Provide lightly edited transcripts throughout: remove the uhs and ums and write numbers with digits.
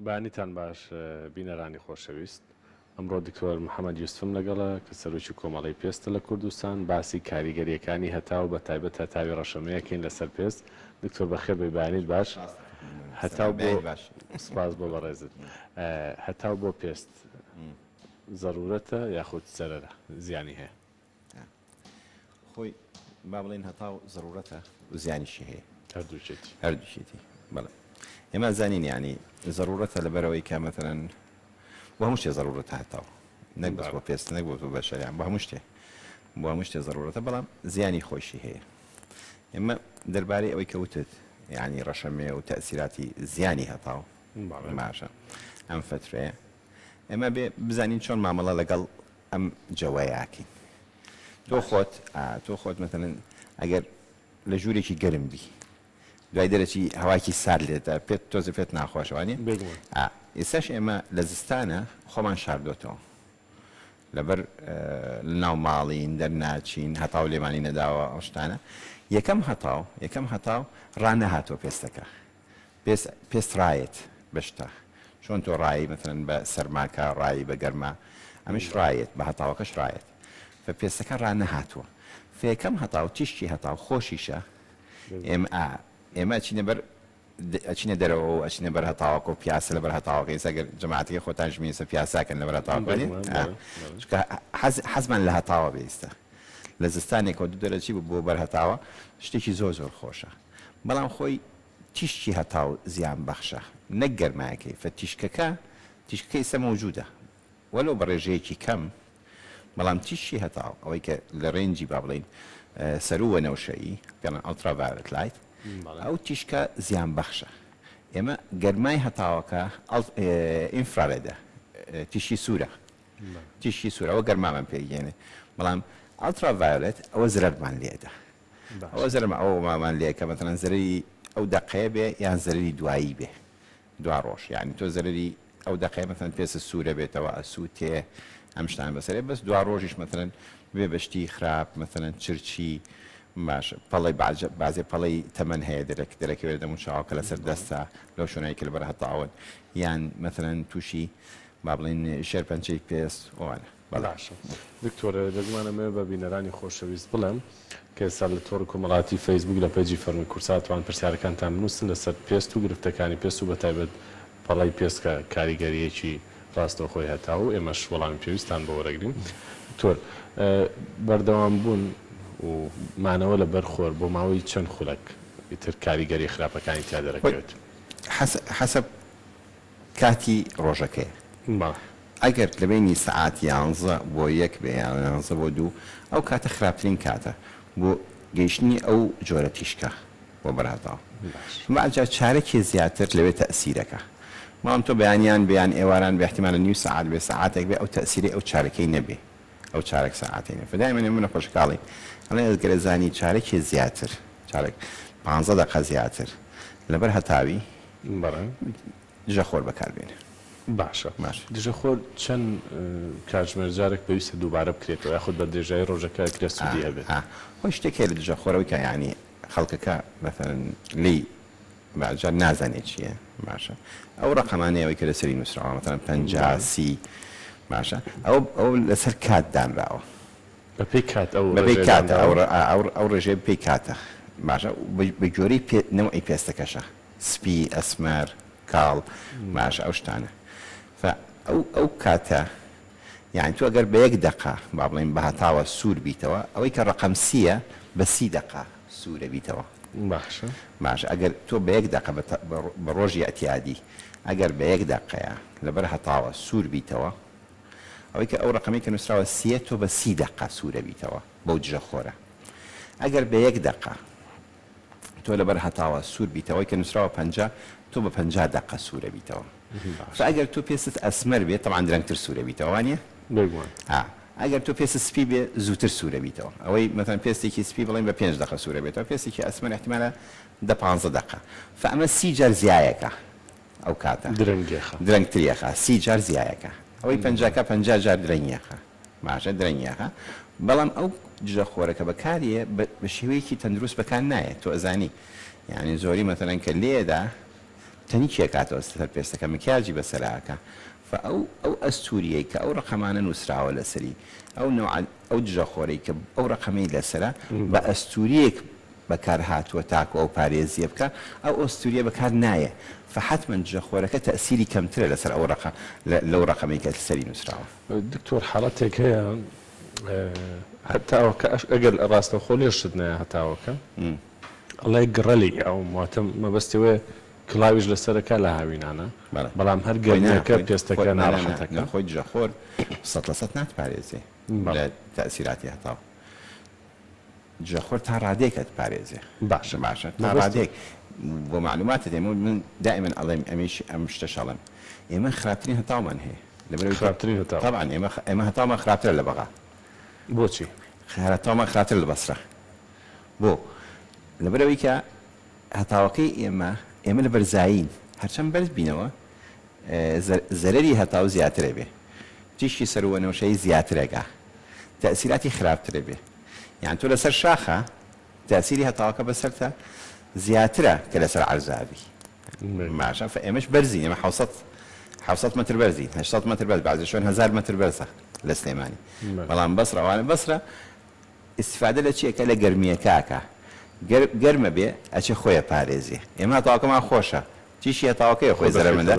بانیتان باش بینەرانی خۆشەویست. ئەمڕۆ دکتۆر محەممەد یوسفم لەگەڵە کە سەرۆکی کۆمەڵی پێستە لە کوردستان باسی کاریگەریەکانی هەتاو بە تایبەت هەتاوی ڕەشەمەیەکەین لەسەر پێست. دکتۆر بەخێر بێ بانیت باش هەتاو بۆ سپاس بۆ بەڕێزت. هەتاو بۆ پێست ضرورەتە یاخود سەرەرە زیانی هەیە؟ خۆی با بڵێن هەتاو ضرورەتە و زیانیشی هەیە هەردووشێتی بەڵێ ئێمە زانین ینی ضرورەتە لەبەرەوەی کە مەتەرەن بۆ هەموو شتێ ضرورەت هەتاو نەک بەس بۆ پێست نەک بۆ بەشەریان بۆ هەموو شتێ ضرورەتە بەڵام زیانی خۆشی هەیە. ئێمە دەربارەی ئەوەی کەوتت یعنی ڕەشەمێ و تەسیراتی زیانی هەتاو ماشە ئەم فترەیە ئێمە بێ بزانین چۆن مامەڵە لەگەڵ ئەم جەوایاکی تۆ خۆت مەتەنن ئەگەر لە ژوورێکی گەرم بی دوای دەرەچی هەواکی سارد لێتە پێت تۆزە پێت ناخۆشەوانی ئێستاش ئێمە لە زستانە خۆمان شاردۆتەوە لەبەر ناو ماڵین دەرناچین هەتاو لێمانی نەداوە ئەو شتانە یەکەم هەتاو ڕانەهاتۆ پێستەکە پێست ڕایەت بەشتا چۆن تۆ ڕایی مەتەن بە سەرماکە ڕایی بە گەرما ئەمش ڕایەت بە هەتاوەکەش ڕایەت بە پێستەکە ڕانەهاتووە فێکەم هەتاو تیشتی هەتاو خۆشیشە ئێمە ئەچینە دەرەوە و ئەچینە بەر هەتاوەکە و پیاسە لە بەر هەتاوەکەی سەگەر جەماعەتی خۆتان ژمێسە پیاساکەن لە بەر هەتاوەکەنی حەزمان لە هەتاوە بێستە لە زستانێکەوە دوو دەرەچی بۆ بەر هەتاوە شتێکی زۆر خۆشە بەڵام خۆی تیشتی هەتاو زیان بەخشە نەک گەرمایەکەی فە تیشکەکە ئێستا مەوجودە وەلو بە ڕێژەیەکی کەم بەڵام تیشتی هەتاو ئەوەی کە لە ڕێنجی با بڵین سەرووە نەوشەیی پێڵەن ئەڵترافایۆلەت لایت ئەو تیشکە زیان بەخشە. ئێمە گەرمای هەتاوەکە ئینفرارێدە تیشی سوورە ئەوە گەرمامان پێگەێنێ بەڵام ئەڵترافایۆلەت ئەوە زرەرمان لێدە ئەوە مامان لێ کە مەتەنەن زەرەری ئەو دەقەیە بێ یان زەرەری دوایی بێ دوا ڕۆژ یعنی تۆ زەرەری ئەو دەقەیە مەتەن پێسە سوورە بێتەوە ئەسووتێ ئەم شتان بەسەرێ بەس دوا ڕۆژیش مەتەنەن بێ بەشتی خراپ مەتەنەن چرچی باش پەڵی بازێ پەڵی تەمەەن هەیە دەرەکەوێت دەمون چاوکە لەسەر دەستا لەو شوێنایی کە لەبەر هەتاون یان مەتەنەن تووشی با بڵین شێرپەنجەی پێست ئەوانە بەڵاشە. دکتۆرە دەگومانەمە بە بینەرانی خۆشەویست بڵێم کە ئێستا لە تۆڕ کۆمەڵاتی فەیسبوک لە پێیجی فەرمی کورساتوان پرسیارەکانتان بنووسن لەسەر پێست و گرفتەکانی پێست و بەتایبەت پەڵی پێستکە کاریگەریەکی ڕاستەوە خۆی هەتاو و ئێمەش وەڵامی پێویستان بە وەرەگرین. دکتۆر بەردەوام بوون و مانەوە لە بەرخۆر بۆ ماوەی چەند خولەک ئیتر کاریگەری خراپەکانی تیا دەرەکەوێت حەسەب کاتی ڕۆژەکەی ئەگەر لەبینی سەعات 11 بۆ 1 بێ 11 بۆ 2 ئەو کاتە خراپترین کاتە بۆ گەیشتنی ئەو جۆرە تیشکە بۆ بەرهەتاوە ماجا چارەکی زیاتر لەوێ تەئسیرەکە مام تۆ بەیان ئێواران بە احتیمالە نیو سەعات بێ سەعاتێک بێ ئەو تەئسیری ئەو چارەکەی نەبێ ئەو چارەك سەعاتینە فدایمە منە خۆشکاڵی ئەڵێ ئەگەرە زانی چارێکی زیاتر چارێک 15 دقیقە زیاتر لەبەر هەتاوی دژەخۆر بەکاربێنێ باشە دژەخۆر چەند کاتژمێر جارێک پێویستە دووبارە بکرێتەوە یاخود بە درێژایی ڕۆژەکە کرێ سوودی هەبێت خۆی شتێک لە دژەخۆرەوەی کە یعنی خەڵکەکە مەثەڵەن لی باجار نازانێت چییە باشە ئەو ڕقەمانەیەوەی کە لەسەری نووسراوە مەثەڵەن 50 30 باشە ئەو لەسەر کات دانراوە بەپێی کات ئەو ڕێژێ پێی کاتە باشە بە گوێرەی نەوەی پێستەکەشە سپی ئەسمەر کاڵ باشە ئەو شتانە ئەو کاتە یعنی تو ئەگەر بە 1 دقە با بڵێن بە هەتاوە سوور بیتەوە ئەوەی کە ڕقەم 30ە بە 30 دقە سوورە بیتەوە باش ئەگەر تۆ بە 1 دقە بە ڕۆژی ئەتیادی ئەگەر بە 1 دقەیە لەبەر هەتاوە سوور بیتەوە ئەوەی کە ئەو ڕقەمی کە نووسراوە 30 تۆ بە 30 دقە سوورە بیتەوە بەو دژەخۆرە ئەگەر بە 1 دقە تۆ لەبەر هەتاوە سوور بیتەوەی کە نووسراوە 50 تۆ بە 50 دقە سوورە بیتەوە ئەگەر تۆ پێست ئەسمەر بێت تەمان درەنگتر سوورە بیتەوە وانە ئەگەر تۆ پێست سپی بێ زووتر سوورە بیتەوە ئەوەی مەتەن پێستێکی سپی بڵێن بە 5 دقە سوورە بێتەوە پێستێکی ئەسمەر احتیمالە 15 دقە ئەمە 30 جار زیایەکە ئەو کاتە درەنگتریەخە 30 جار زیایەکە ئەوەی 50 جار درەنگیەخە باشە درەنگیەخە بەڵام ئەو دژەخۆرەکە بەکاریە بە شێوەیەکی تەندروست بەکار نایێت تۆ ئەزانی یعنی زۆری مەتەلەن کە لێدا تەنیچێک کاتەوە سەر پێستەکە مکیاجی بەسەراکە ئەو ئەستوریەی کە ئەو ڕقەمانە نووسراوە لەسەری ئەو دژەخۆرەی کە ئەو ڕقەمەی لەسرە بە ئەستوریەک بەکار هاتووە تاکو ئەو پارێزیە بکە ئەو ئەستوریە بەکار نایە فحتمما دژەخۆرەکە تەسیری کەمترە لەسەر ئەو لەو ڕقەمەی کە لەسەری نووسراوە. دکتۆر حاڵەتێک هەیە هەتاوەکە ئەگەر ڕاستەوخۆ لێشت نایە هەتاوەکە ئەڵێ گڕەلی ئەو واتە مەبەستیوێ کڵاویش لەسەرەکە لە هاوینانە بەڵام هەر گەرمیەکە پێستەکە ناڕەحەتەکە خۆی دژەخۆر 100% ناتپارێزێ لە تەسیراتی هەتاو دژەخۆر تا ڕادێکت پارێزێ باشە تا ڕادێک بۆ معلوماتت من دائما ئەڵێم ئەم شتە شەڵم ئێمە خراپترین هەتاومان هەیە خراپترین هەتاو طبعا ئێمە هەتاومان خراپترە لە بەغا بۆچی هەتاومان خراپتر لە بەسرە بۆ لەبەرەوەی کە هەتاوەکەی ئێمە لە بەرزایین هەرچەند بەرز بینەوە زەرەری هەتاو زیاترە بێ تیشکی سەروەنەوشەی زیاترەگا تەسیراتی خراپترە بێ یان تۆ لەسەر شاخە تەسیری هەتاوەکە بەسەرتە زیاترە کە لەسەر عەرزابی ماشە ئێمەش بەرزین ئێمە 700 متر بەرزین 800 متر بەرز بعضی شوێن 1000 متر بەرزە لە سلێمانی بەڵام بەسڕەوانە بەسرە استفادە لە چیەکە لە گەرمیەکەکە گەرمە بێ ئەچێ خۆیە پارێزی ئێمە هەتاوەکەمان خۆشە تیشی هەتاوەکەی خۆی زەرمەدە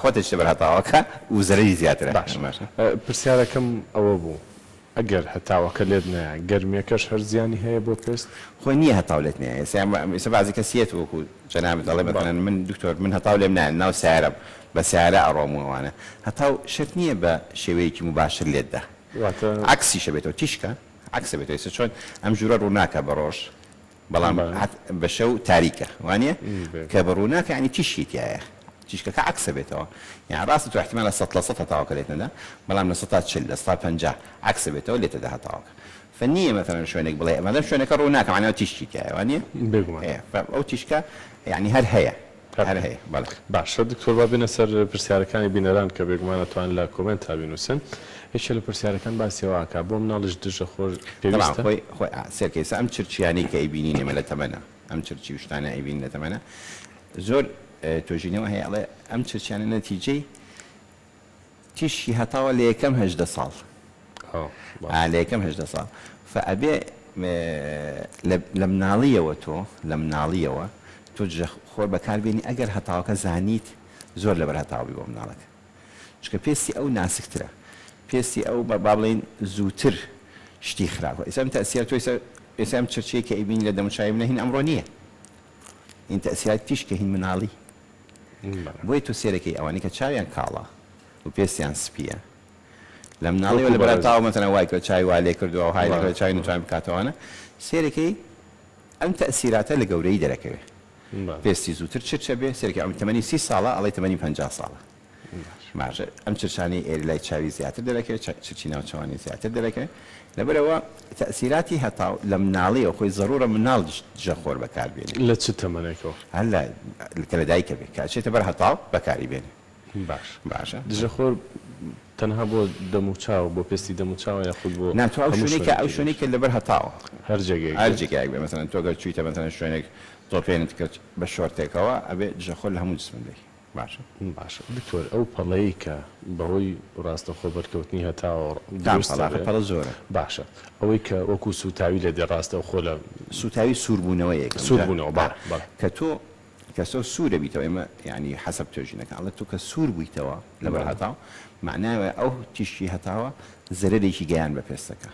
خۆتە شتە بەر هەتاوەکە و زەرەری زیاترە پرسیارەکەم ئەوە بوو ئەگەر هەتاوەکە لێت نایە گەرمیەکەش هەر زیانی هەیە بۆ پێست خۆی نییە هەتاو لێت نایە ئێستا بازی کەسیەت وەکو جەنابەت دەڵێ مثلا من دکتۆر من هەتاو لێم نایە ناو سیارەم بە سیارە ئەڕۆمەوانە هەتاو شت نییە بە شێوەیەکی مباشر لێتدا عکسیشە بێتەوە تیشکە عکسە بێتەوە ئێستا چۆن ئەم ژوورە ڕووناکە بە ڕۆژ بەڵام بە شەو تاریکە وانە کە بە ڕووناکە ینی تیشی تایە تیشکەکە عکسە بێتەوە یان ڕاستی تو احتمال 100% هەتاوەکە لێتنەدا بەڵام لە 140 لە 150 عکسە بێتەوە لێتەدا هەتاوەکە فنیە مثلا شوێنێک بڵێ مادام شوێنەکە ڕووناکە معناوە تیشکی تایە وانە ئەو تیشکە یعنی هەر هەیە باشە دکتۆر با بینە سەر پرسیارەکانی بینەران کە بێگومانە توان لە کۆمنت تا بینوسن هیچ لە پرسیارەکان باسیەوەکە بۆ مناڵش دژە خۆش پێویستە خۆی سەرکەیسە ئەم چرچیانی کە ئەیبینین ئێمە لە تەمەنە ئەم چرچی وشتانە ئەیبین لە تەمەنە زۆر تۆژینەوە هەیە ئەڵێ ئەم چرچیانە نەتیجەی تیشی هەتاوە لە یەکەم 18 ساڵ لە یەکەم 18 ساڵ فەبێ لە مناڵیەوە لە مناڵیەوە تۆ خۆر بەکاربێنی ئەگەر هەتاوەکە زانیت زۆر لەبەر هەتاوی بۆ مناڵەکە چکە پێستی ئەو ناسکترە پێستی ئەو با بڵێن زووتر شتی خراپە ئێستا تەسیرات تۆ ئێستا ئەم چرچەیە کە ئەیبین لە دەموچاوی منە هین ئەمڕۆ نییە این تەسیرات تیشکە هین مناڵی بۆی تۆ سێرەکەی ئەوانەی کە چاویان کاڵە و پێستیان سپیە لە مناڵیەوە لەبەر هەتاوە مەتەنە وای کە چاوی وا لێ کردووە و های لەکە چاوی نوتوان بکاتەوەوانە سێرەکەی ئەم تەسیراتە لە گەورەی دەرەکەوێت پێستی زووتر چرچە بێ سێرەکە ئەم تەمەنی 30 ساڵە ئەڵێ تەمەنی 50 ساڵە ماشە ئەم چرچانی ئێری لای چاوی زیاتر دەرەکەوێت چرچی ناوچەوانی زیاتر دەرەکەوێت لەبەرەوە تەسیراتی هەتاو لە مناڵیەوە خۆی زەڕورە مناڵ دژەخۆر بەکاربێنێت لە چ تەمەنێکەوە هەر کە لە دایکە بێت کە ئەچێتە بەر هەتاو بەکاری بێنێ باشە دژەخۆر تەنها بۆ دەموچاو بۆ پێستی دەموچاوە یاخود بۆ ناتوە ئەو شوێنێک کە لەبەر هەتاوە هەر جێگەیەک بێ مەسەڵەن تۆ گەر چوویتە مەسەڵەن شوێنێک تۆ پێێنت کرد بە شۆرتێکەوە ئەبێ دژەخۆر لە هەموو جسمت بێ باشە دکتۆر ئەو پەڵەیە کە بەهۆی ڕاستەخۆ بەرکەوتنی هەتاوە پەڵە زۆرە باشە ئەوەی کە وەکو سوتاوی لە دێ ڕاستەوخۆ لە سوتاوی سووربوونەوەیەک سووربوونەوە کە تۆ کەسۆ سوورە بیتەوە ئێمە ینی حەسەب تۆژینەکە ئەڵێ تۆ کە سوور بوویتەوە لەبەر هەتاو معناوە ئەو تیشی هەتاوە زەرەرێکی گەیان بە پێستەکە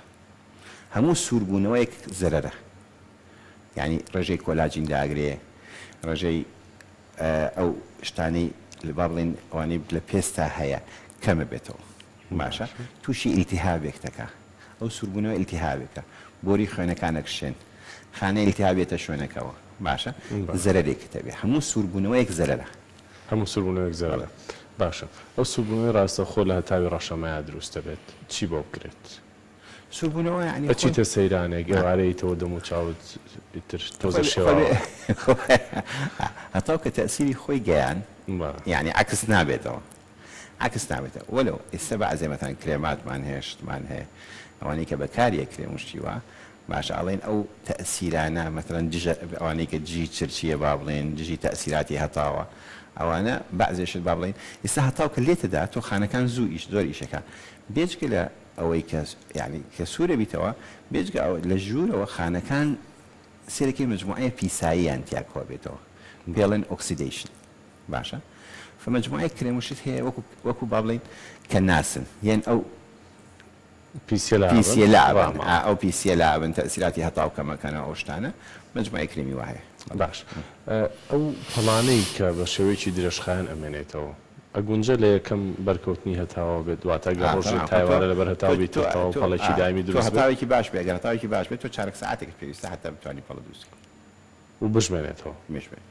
هەموو سووربوونەوەیەک زەرەرە ینی ڕێژەی کۆلاجین داگرێ ڕێژەی ئەو شتانەی با بڵێن ئەوانەی لە پێستا هەیە کەمە بێتەوە باشە تووشی ئیلتیهابێک دەکا ئەو سووربوونەوە ئیلتیهابێکە بۆری خوێنەکانە کشێن خانە ئیلتیهابێتە شوێنەکەەوە باشە زەرەرێکتە بێ هەموو سووربوونەوەیەک زەرەرە هەموو سووربوونەوەیەک زەرەرە باشە ئەو سووربوونەوەی ڕاستەخۆ لە هەتاوی ڕەشەمەیە دروستە بێت چی بۆ بکرێت سووربوونەوە ینی بچیتە سەیرانێک گەوارەیەوە دەموچاوت تۆزە شێوە هەتاو کە تەسیری خۆی گەیان یعنی عکس نابێتەوە وەلو ئێستا بەعزێمەتان کرێماتمان هەیە شتمان هەیە ئەوانەی کە بەکاریە کرێم وشتیوە باشە ئەڵێن ئەو تەسیرانە مەتەڵەن ئەوانەی کە دژی چرچیە با بڵێن دژی تەسیراتی هەتاوە ئەوانە بەعزێشت با بڵین ئێستا هەتاو کە لێتەدا تۆ خانەکان زوو ئیش زۆر ئیشەکە بێجگە لە ئەوەی کە یعنی کە سوورە بیتەوە بێجگە لە ژوورەوە خانەکان سێرەکەی مجموعەیە پیساییان تیاکۆ بێتەوە پێڵێن ئۆکسیدیشن باشە فمجموعەیە کرێموشت هەیە وەکو با بڵین کە ناسن یان ئەو پیسیە لابن ئەو پیسیە لابن تەسیراتی هەتاو کەمەکەنە ئەو شتانە مجموعەی کرێمی وایە باش ئەو پەڵانەی کە بە شێوەیەکی درێژخایەن ئەمێنێتەوە ئەگونجە لە یەکەم بەرکەوتنی هەتاوە بێت دواتە گە ڕۆژی تایوانە لەبەر هەتاو بیتەوە پەڵێکی دایمی دروست هەتاوێکی باش بێ ئەگەر هەتاوێکی باش بێت تۆ چارەک ساعتێک پێویستە هەتا بتوانانی پەڵە دروست و بژمێنێتەوە مێژبێت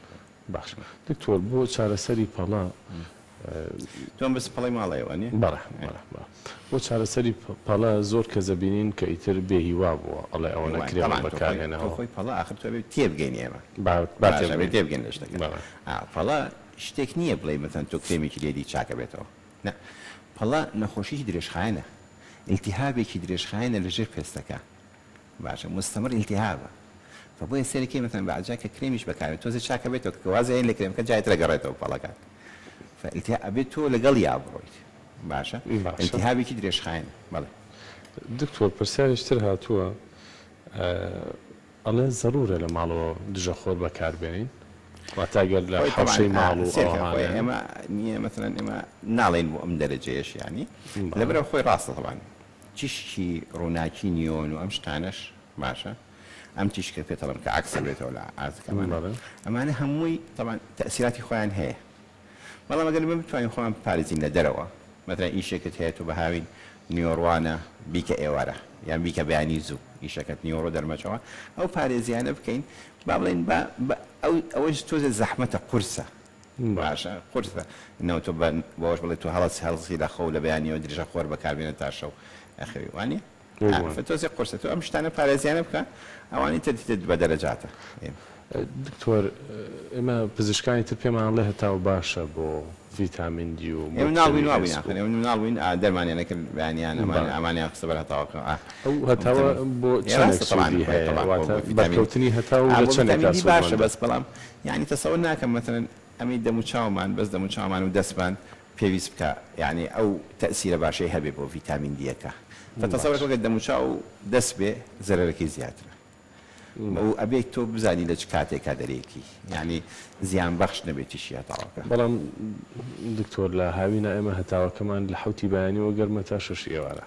باش دکتۆر بۆ چارەسەری پەڵە تۆم بس پەڵی ماڵەوە نیە بەڵێ بۆ چارەسەری پەڵە زۆر کە زەبینین کە ئیتر بێهیوا بووە ئەڵێ ئەوە نەکرێەوە بەکارهێنەوە خۆی پەڵە آخر تۆ تێبگەین ئێمە تێبگەین لە شتەکە پەڵە شتێک نییە بڵێ مەتەن تۆ کرێمێکی لێدی چاکە بێتەوە نه پەڵە نەخۆشیی درێژخایەنە ئیلتیهابێکی درێژخایەنە لەژێر پێستەکە باشە مستەمر ئیلتیهابە فبۆیە سەرەکی مەتەن بەعجا کە کرێمیش بەکارێت تۆزە چاکە بێتەوە کە وازە لە کرێمەکە جایترە گەڕێتەوە پەڵەکان ئەبێت تۆ لەگەڵ یا بڕۆیت باشە ئیلتیهابێکی درێژخایەنە بەڵێ دکتۆر پرسیارێکتر هاتووە ئەڵێ زەرورە لە ماڵەوە دژە خۆر بەکاربێنین واتاگەر لە حەوشەی ماڵ و ئێمە نییە مەثلەن ئێمە ناڵێن بۆ ئەم دەرەجەیەش ینی لەبەرەوە خۆی ڕاستە طبعاً تیشکی ڕووناکی نیۆن و ئەم شتانەش باشە ئەم تیشکە پێتەڵم کە عکسە بێتەوە لە ئازەکەمان ئەمانە هەمووی طبعاً تەئسیراتی خۆیان هەیە بەڵام ئەگەر بتوانین خۆمان پارێزین لە دەرەوە مەثلەن ئیشێکت هەیە تۆ بە هاوین نیۆڕوانە بیکە ئێوارە یان بیکە بەیانی زوو ئیشەکەت نیۆڕۆ دەرمەچەوە ئەو پارێزیانە بکەین با بڵێن ئەوەش تۆزە زەحمەتە قورسە باشە قورسە نەوە تۆ بەوەش بڵێ تۆ هەڵسی لە خەو لە بەیانیەوە درێژە خۆر بەکاربێنە تا شەو ئەخەوی وانە تۆزێ قورسە تۆ ئەم شتانە پارێزیانە بکە ئەوانی تەدیتت بە دەرەجاتە دکتۆر ئێمە پزیشکانی تر پێمان بڵێ هەتاو باشە بۆ ڤیتامین دی و ناڵوین دەرمانیانەکە بەیانیان ئەمانیان قسە بەر هەتاوەکە ئەو هەتاوە بۆ چەندێک هەیە بەرکەوتنی هەتاو لە چەندێک باشە بەس بەڵام یعنی تەسەوەر ناکەم مەثلەن ئەمی دەموچاومان بەس دەموچاومان و دەستمان پێویست بکە یعنی ئەو تەئسیرە باشەی هەبێ بۆ ڤیتامین دیەکە تەسەوەر وەکە دەموچاو و دەست بێ زەرەرەکەی زیاترە و ئەبێت تۆ بزانی لە چ کاتێکا دەرێکی یعنی زیان بەخش نەبێتیشی هەتاوەکە بەڵام دکتۆر لە هاوینە ئێمە هەتاوەکەمان لە حوتی بەیانیەوە گەرمە تا شەش ئێوارە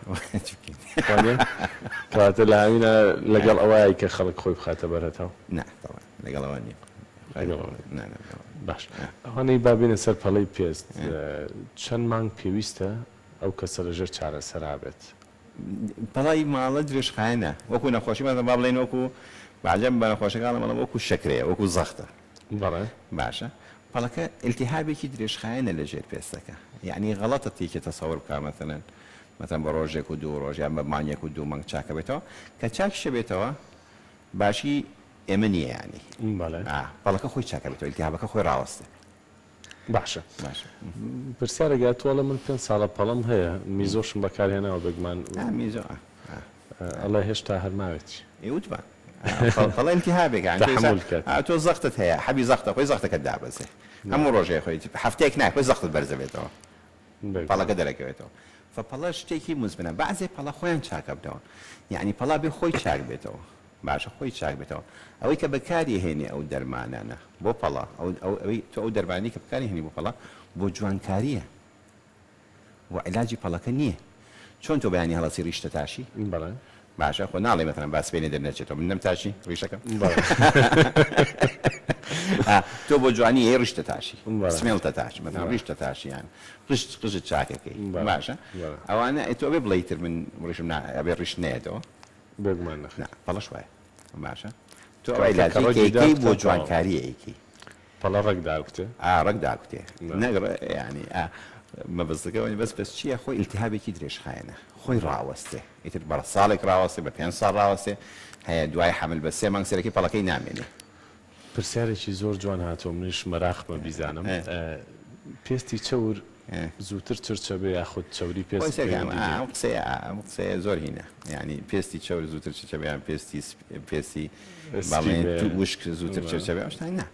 کاتە لە هاوینە لەگەڵ ئەوەیە کە خەڵک خۆی بخاتە بەر هەتاو لەگەڵەوە نیە باش ئەوانەی بابینە سەر پەڵەی پێست چەند مانگ پێویستە ئەو کەسە لەژێر چارەسەرا بێت پەڵای ماڵە درێژخایەنە وەکو نەخۆشی مەزە با بڵێن وەکو بعجەم بە نەخۆشەکانە مەڵە وەکو شەکرەیە وەکو زەختە بەڵێ باشە پەڵەکە ئیلتیهابێکی درێژخایەنە لەژێر پێستەکە یعنی غەڵەتە تێکی تەسەوەر بکە مەثەن بە ڕۆژێک و دوو ڕۆژ یان بە مانگێک و دوو مانگ چاکە بێتەوە کە چاکشە بێتەوە باشی ئێمە نییە ینی پەڵەکە خۆی چاکە بێتەوە ئیلتیهابەکە خۆی ڕاوەستێ باشە پرسیارەگە تۆڵە من 5 ساڵە پەڵەم هەیە میزۆشم بەکارهێناوە بگمان میزۆ ئەڵێ هێشتا هەرماوێتی ئێوتمان پەڵە ئیلتیهابێک تۆ زەختت هەیە حەبی زەختە خۆی زەختەکەت دابەزێ هەموو ڕۆژێ خۆی هەفتەیەک ناک خۆی زەختت بەرزە بێتەوە پەڵەکە دەرەکەوێتەوە فپەڵە شتێکی مزمنە بەعزێ پەڵە خۆیان چاکە بدەوە یعنی پەڵا بێ خۆی چاک بێتەوە باشە خۆی چاک بێتەوە ئەوەی کە بەکاری هێنێ ئەو دەرمانانە بۆ پەڵە ئەوەی تۆ ئەو دەرمانی کە بەکاری هێنی بۆ پەڵە بۆ جوانکاریە و عیلاجی پەڵەکە نییە چۆن تۆ بەیانی هەڵەسی ڕیشتە تاشی باشە خۆ ناڵێ مەثەن باسپێنێ دەرنەچێتەوە من نەمتاشی ڕیشەکەم تۆ بۆ جوانی هەیە ڕیشتە تاشی سمێڵتە تاش مەثەن ڕیشتە تاشیان قژت چاکەکەی باشە ئەوانە تۆ بێ بڵیتر من ڕیشم ئەبێ ڕیش نێتەوە بێگومان پەڵەش وایە باشە تۆ عیلاجی بۆ جوانکاریەیەکی پەڵە ڕێکداکوتێ ڕێکداکوتێ نەگڕ ینی مەبەستەکەەوەی بەس چییە خۆی ئیلتیهابێکی درێژخایەنە خۆی ڕاوەستێ ئیتر بەڕ ساڵێک ڕاوەستێ بە 5 ساڵ ڕاوەستێ هەیە دوای حمل بە 3 مانگ سەرەکی پەڵەکەی نامێنێ پرسیارێکی زۆر جوان هاتۆ منیش مەراخمە بیزانم پێستی چەور زووتر چرچە بێ یاخود چەوری قسەیە زۆر هینە ینی پێستی چەور زووتر چرچە بێیان پێستی باڵێن وشک زووتر چرچە بێ شتان نا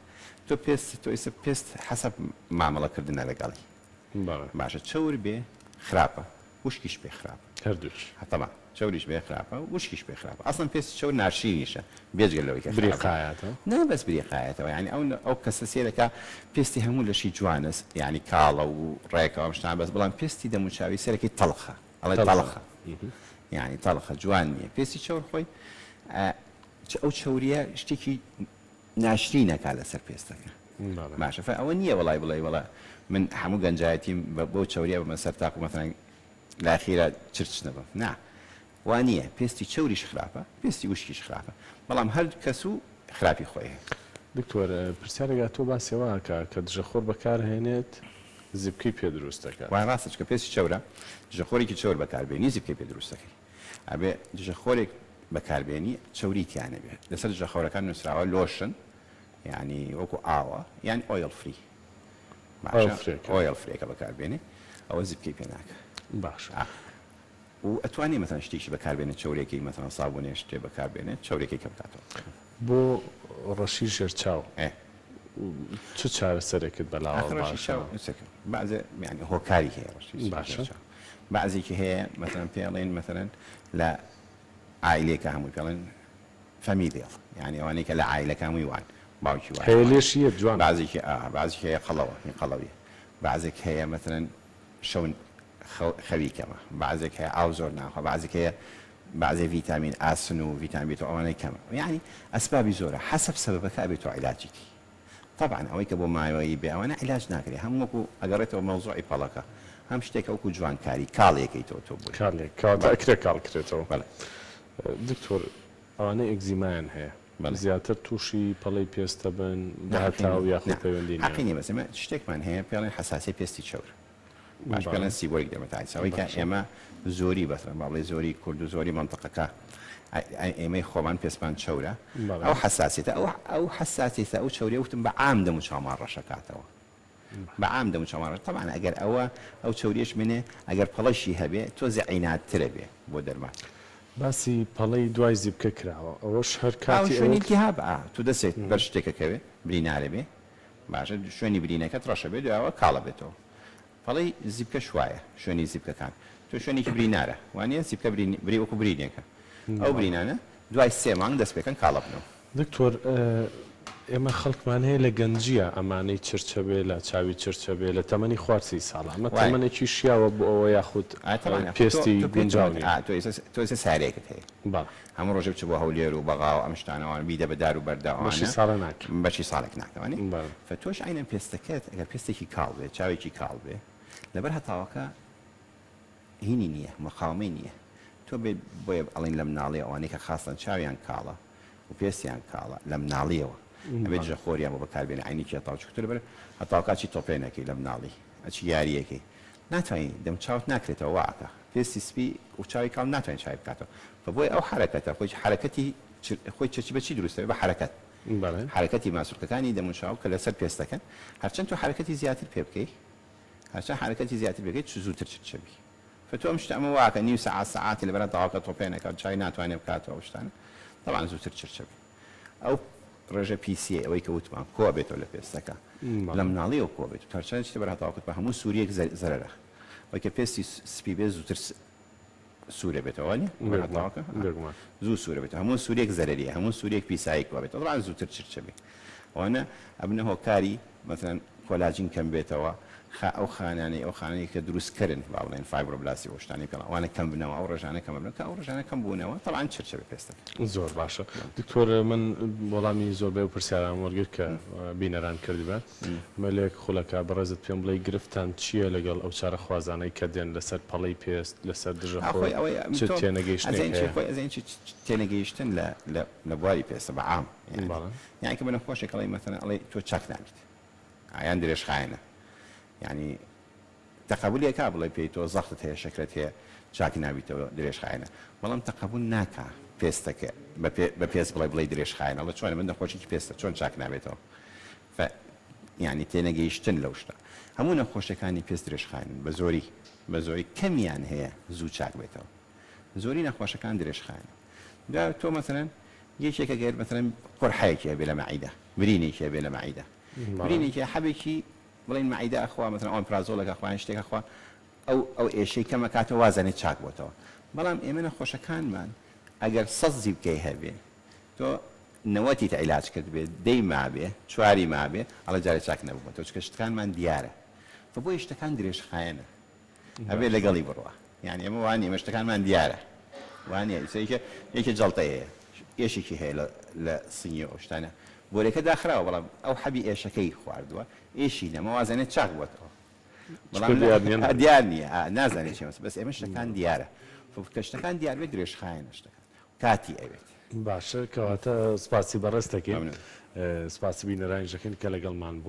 تۆ تۆ ئێستا پێست حەسەب مامەڵەکردنە لەگەڵی باشە چەور بێ خراپە وشکیش پێ خراپە هەردووش طبعا چەوریش بێ خراپە وشکیش پێ خراپە ئەسڵەن پێست چەور ناشرینیشە بێجگە لەوەی کە بریقایەتە نا بەس بریقایەتەوە یعنی ئەو کەسە سێرەکە پێستی هەموو لەشی جوانس یعنی کاڵە و ڕێکەوە شتان بەس بەڵام پێستی دەموچاوی سەرەکی تەڵخە ئەڵێ تەڵخە یعنی تەڵخە جوان نییە پێستی چەور خۆی ئەو چەوریە شتێکی ناشرینەکە لەسەر پێستەکە باشە ئەوە نییە وڵای بڵێ وڵە من هەموو گەنجایەتیم بۆ چەوریە بمە سەر تاق و مەثەڵەن لاخیرە چرچ نەبم نا وانە پێستی چەوریش خراپە پێستی وشکیش خراپە بەڵام هەر کەس و خراپی خۆی دکتۆر پرسیارێکا تۆ باسیێواکە کە دژەخۆر بەکارهێنێت زیبکەی پێ دروست دەکات وای ڕاستش کە پێستی چەورە دژەخۆرێکی چەور بەکاربێنی زیبکەی پێ دروست دەکەی ئەبێ دژەخۆرێک بەکاربێنی چەوری تیانە بێت لەسەر دژەخۆرەکان نووسراوە لۆشن یعنی وەکو ئاوە یان ئۆیل فری ئۆیل فرێکە بەکاربێنێ ئەوە زیبکەی پێ ناکە باش و ئەتوانی مەتەن شتێکی بەکاربێنێت چەورێکی مەتەن سابونێ شتێ بەکاربێنێت چەورێکی کە بکاتەوە بۆ ڕەشی ژێرچاو چ چارەسەرێکت بەلاوە باشە بعضێ یعنی هۆکاری هەیە ڕەشی باشە بعضێکی هەیە مەتەن پێڵێن مەتەن لە عائلێکە هەمووی پێڵێن فەمیلیڵ یعنی ئەوانەی کە لە عائلەکە هەمووی وان باوکی وان هەیە لێشیە جوان بعضێکی هەیە قەڵەوە قەڵەویە بعضێک هەیە مەتەن شەون خەویکەمە بعضێک هەیە ئاو زۆر ناخۆ بعضێک هەیە بعضێ ڤیتامین ئاسن و ڤیتامین بێت ئەوانەی کەمە یعنی ئەسبابی زۆرە حەسەب سەبەبەکە بێتەوە عیلاجێکی طبعا ئەوەی کە بۆ مایەوەی بێ ئەوانە عیلاج ناکرێت هەموو وەکو ئەگەڕێتەوە مەوزوعی پەڵەکە هەم شتێکە وەکو جوانکاری کاڵێکەکەیتەوە تۆ بووی کاڵێک کاڵکرێتەوە دکتۆر ئەوانەی ئەگزیمان هەیە زیاتر تووشی پەڵەی پێستە بن داهتاو یاخود پەیوەندی حەقینی بەسمە شتێکمان هەیە پێڵێن حەساسی پێستی چەور باش پێڵێن سیبۆریک دەمەتایسەوەی کە ئێمە زۆری بەسەر باڵێ زۆری کورد و زۆری منتەقەکە ئێمەی خۆمان پێسمان چەورە ئەو حەساسیتە ئەو حەساسیتە ئەو چەوریە وتم بە عام دەم و چاومان ڕەشەکاتەوە بە عام دەم و چاومان ڕەش طبعا ئەگەر ئەو چەوریش منێ ئەگەر پەڵەشی هەبێ تۆزێ عیناترە بێ بۆ دەرمان باسی پەڵەی دوای زیبکە کراوە ئەوەش هەر کاتی شوێنێکی هەبە تو دەسێت بەر شتێکەکەوێ برینارە بێ باشە شوێنی برینەکەت ڕەشە بێ دوایەوە کاڵە بێتەوە پەڵەی زیبکە شوایە شوێنی زیبکەکان تۆ شوێنێکی برینارە وانە زیبکە بری وەکو برینێکە ئەو برینانە دوای 3 مانگ دەست پێکەن کاڵە بنەوە دکتۆر ئێمە خەڵکمان هەیە لە گەنجیە ئەمانەی چرچە بێ لە چاوی چرچە بێ لە تەمەنی خوارسی ساڵە ئەمە تەمەنێکی شیاوە بۆ ئەوە یاخود پێستی گونجاوی تۆ ئێستا سارێکت هەیە هەموو ڕۆژێ بچ بۆ هەولێر و بەغا و ئەم شتانەوان بیدە بە دار و بەرداوانە بەشی ساڵێک ناکەوانی تۆش عینەن پێستەکەت ئەگەر پێستێکی کاڵ بێ چاوێکی کاڵ بێ لەبەر هەتاوەکە هینی نییە مەقاومەی نییە تۆ بۆیە ئەڵین لە مناڵی ئەوانەی کە خاستن چاویان کاڵە و پێستیان کاڵە لە مناڵیەوە ئەبێت ژەخۆریان بۆ بەکاربێنە عینێکی هەتاوچکتر بەر هەتاوکاچی تۆپێنەکەی لە مناڵی ئەچی یاریەکەی ناتوانین دەم چاوت ناکرێتەوە واکە پێستی سپی و چاوی کاڵ ناتوانین چای بکاتەوە بۆی ئەو حرەکەتە خۆی حرەکەتی خۆی چەچی بەچی دروستە بە حرەکەت حرەکەتی ماسوورکەکانی دەموچاو کە لەسەر پێستەکەن هەرچەند تۆ حرەکەتی زیاتر پێ بکەی هەرچەند حرەکەتی زیاتر بکەیت زووتر چبی فتۆ ئەم شتە ئەمە واکە نیو سەعاتی لەبەر تاواکە تۆپێنەکە چای ناتوانێت بکاتەوە شتانە طبعا زووتر چرچبی ئەو ڕێژە پیسیە ئەوەی کە وتمان کۆ بێتەوە لە پێستەکە لە مناڵیەوە کۆ بێت هەرچەند شتە بەر هەتاوکت بە هەموو سووریەک زەرەرە وەی کە پێستی سپی بێ زووتر سوورە بێتەوە هەتاوکە زوو سوورە بێت هەموو سووریەک زەرەریە هەموو سووریەک پیسایی کۆ بێت طبعا زووتر چرچبی ئەوانە ئەبنە هۆکاری مەثەن کۆلاجین کەم بێتەوە ئەو خانانەی ئەو خانەی کە دروستکردن باڵێن فایبرۆبلاسی وشتانی پێڵ ئەوانە کەم بنەوە ئەو ڕێژانە کەم بنەوە کە ئەو ڕێژانە کەم بوونەوە طبعا چرچە بێ پێستەکە زۆر باشە دکتۆر من وەڵامی زۆر بێ و پرسیاران وەرگرت کە بینەران کردی بە مەلێک خولەکە بەڕێزت پێم بڵێ گرفتان چییە لەگەڵ ئەو چارە خوازانەی کە دێن لەسەر پەڵەی پێست لەسەر دژەخۆی تێنەگەیشتن لە بواری پێستە بە عام یان کە بنە خۆشێکڵی مەثەن ئەڵێ تۆ چاک نابیت ئایان درێژخایەنە یعنی تەقبولیەکە بڵێ پێی تۆ زەختت هەیە شەکرەت هەیە چاکی نابیتەوە درێژخایەنە بەڵام تەقبول ناکە پێستەکە بە پێست بڵێ درێژخایەنە لە چۆنە من نەخۆشێکی پێستە چۆن چاک نابێتەوە یعنی تێنەگەیشتن لەو شتە هەموو نەخۆشیەکانی پێست درێژخایەن بە زۆری کەمیان هەیە زوو چاک بێتەوە زۆری نەخۆشەکان درێژخایەن دا تۆ مەثەڵەن یەکێکە گەر مەثەڵەن قورحەیەکی هەبێ لە مەعیدە برینێکی هەبێ لە مەعیدە برینێکی حەبێکی بڵین مەعیدە ئەخوا مثلا ئەوان پرازۆلێک ئەخوایان شتێک ئەخوا ئەو ئێشەی کەمە کاتەوە وازانێت چاک بۆتەوە بەڵام ئێمە نەخۆشەکانمان ئەگەر سەزی بکەی هەبێ تۆ نەوەتی عیلاج کرد بێت دەی مابێ چواری مابێ ئەڵە جارێک چاک نەبوو تۆ چکە شتەکانمان دیارە بۆی شتەکان درێژخایەنە هەبێ لەگەڵی بڕوە یعنی ئێمە وانە ئێمە شتەکانمان دیارە وانە یەکێ جەڵتەیە ئێشێکی هەیە لە سنگی ئەو شتانە بۆرێکە داخراوە بەڵام ئەو حەبی ئێشەکەی خواردووە ئێشی نەمە وازانێت چاک بۆتەوە بەڵام دیار نییە نازانێت چێمە بەس ئێمە شتەکان دیارە کە شتەکان دیار بێت درێژخایەنە شتەکان کاتی ئەوێت باشە کەواتە سپاسی بەڕێستەکەین سپاسی بینەرانیشەکەن کە لەگەڵمان بوو